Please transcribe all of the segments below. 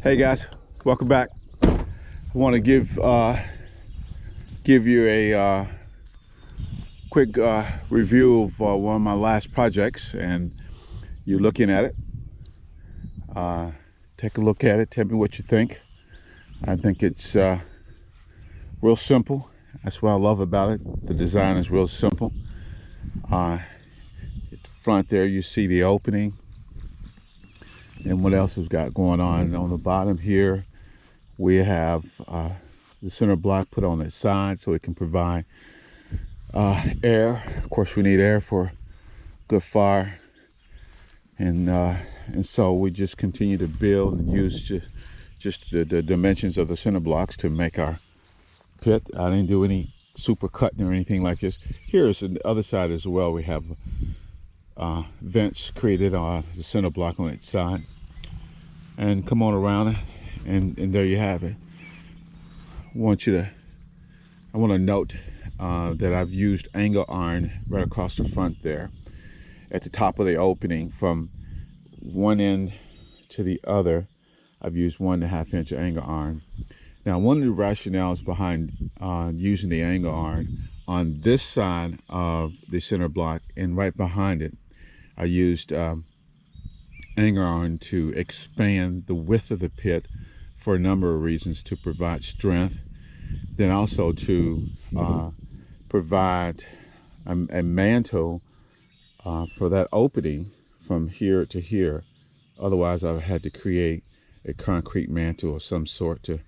Hey guys, welcome back. I want to give you a quick review of one of my last projects, and you're looking at it. Take a look at it. Tell me what you think. I think it's real simple. That's what I love about it. The design is real simple. At the front there, you see the opening. And what else we've got going on the bottom here? We have the center block put on its side so it can provide air. Of course, we need air for good fire, and so we just continue to build and use just the dimensions of the center blocks to make our pit. I didn't do any super cutting or anything like this. Here's the other side as well. We have vents created on the center block on its side, and come on around, and there you have it. I want to note that I've used angle iron right across the front there at the top of the opening. From one end to the other, I've used 1.5 inch angle iron. Now, one of the rationales behind using the angle iron on this side of the center block and right behind it, I used angle iron to expand the width of the pit for a number of reasons, to provide strength, then also to provide a mantle for that opening from here to here. Otherwise, I've had to create a concrete mantle of some sort to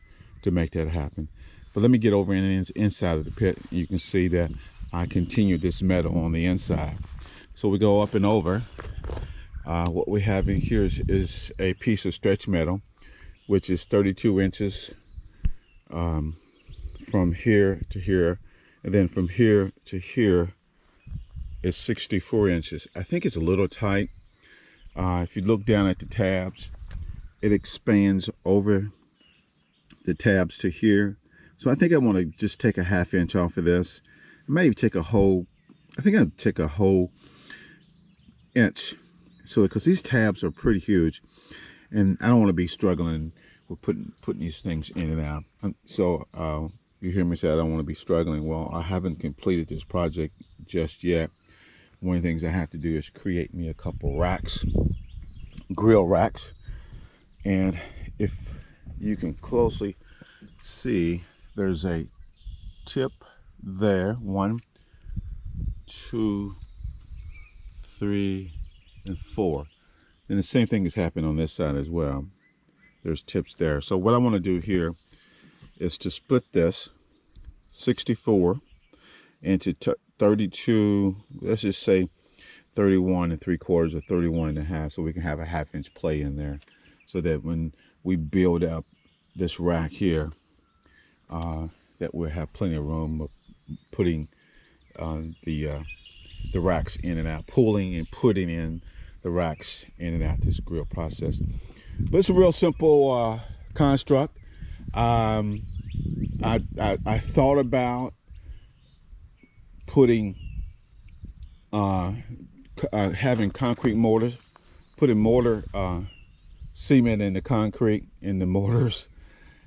make that happen. But let me get over inside of the pit. You can see that I continue this metal on the inside. So we go up and over. What we have in here is a piece of stretch metal, which is 32 inches from here to here, and then from here to here is 64 inches. I think it's a little tight. If you look down at the tabs, it expands over the tabs to here. So I think I want to just take a 1/2 inch off of this. Maybe take a whole, I think I'll take a whole inch. So because these tabs are pretty huge, and I don't want to be struggling with putting these things in and out. So you hear me say I don't want to be struggling. Well, I haven't completed this project just yet. One of the things I have to do is create me a couple racks, grill racks. And if you can closely see, there's a tip there. 1, 2, 3, and 4. And the same thing has happened on this side as well. There's tips there. So what I want to do here is to split this 64 into 32, let's just say 31 3/4 or 31 1/2, so we can have a 1/2 inch play in there, so that when we build up this rack here, that we'll have plenty of room of putting the racks in and out, pulling and putting in the racks in and out this grill process. But it's a real simple construct. I thought about putting having concrete mortars, putting mortar cement in the concrete in the mortars.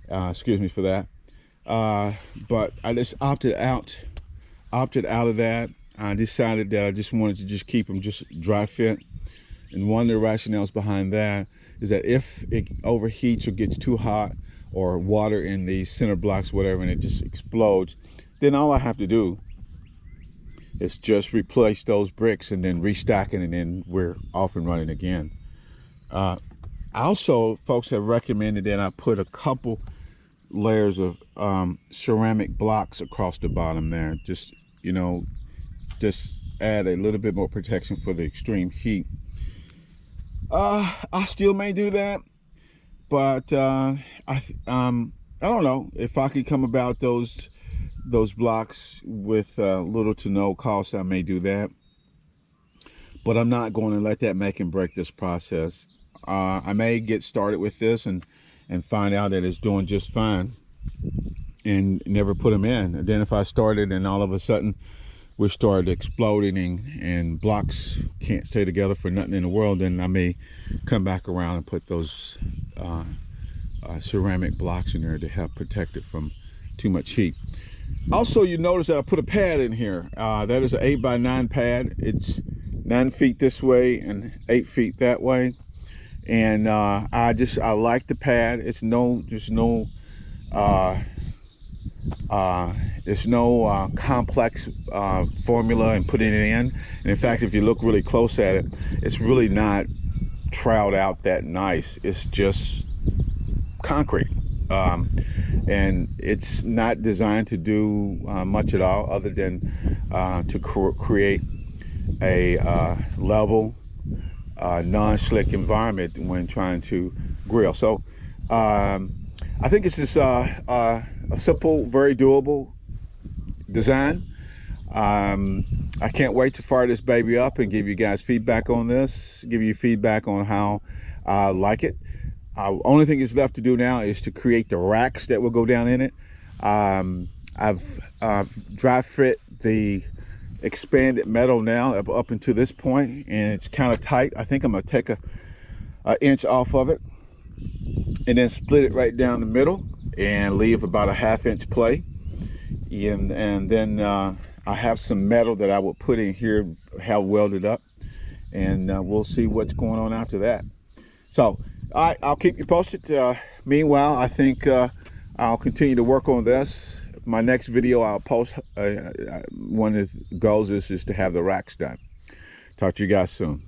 Excuse me for that. But I just opted out of that. I decided that I just wanted to just keep them just dry fit. And one of the rationales behind that is that if it overheats or gets too hot, or water in these center blocks, whatever, and it just explodes, then all I have to do is just replace those bricks and then restock it, and then we're off and running again. Also, folks have recommended that I put a couple layers of ceramic blocks across the bottom there. Just, you know, just add a little bit more protection for the extreme heat. I still may do that, but I don't know if I can come about those blocks with little to no cost. I may do that, but I'm not going to let that make and break this process. I may get started with this and find out that it's doing just fine and never put them in. And then if I started and all of a sudden we started exploding and blocks can't stay together for nothing in the world, then I may come back around and put those ceramic blocks in there to help protect it from too much heat. Also, you notice that I put a pad in here. That is an 8x9 pad. It's 9 feet this way and 8 feet that way. And I like the pad. There's no complex formula in putting it in. And in fact, if you look really close at it, it's really not troweled out that nice. It's just concrete. And it's not designed to do much at all other than to create a level, non-slick environment when trying to grill. So I think it's just a simple, very doable design. I can't wait to fire this baby up and give you guys feedback on this, give you feedback on how I like it. Only thing is left to do now is to create the racks that will go down in it. I've dry fit the expanded metal now up until this point, and it's kind of tight. I think I'm gonna take an inch off of it and then split it right down the middle and leave about a 1/2 inch play. And then I have some metal that I will put in here, have welded up, and we'll see what's going on after that. So I'll keep you posted. Meanwhile, I think I'll continue to work on this. My next video I'll post, one of the goals is to have the racks done. Talk to you guys soon.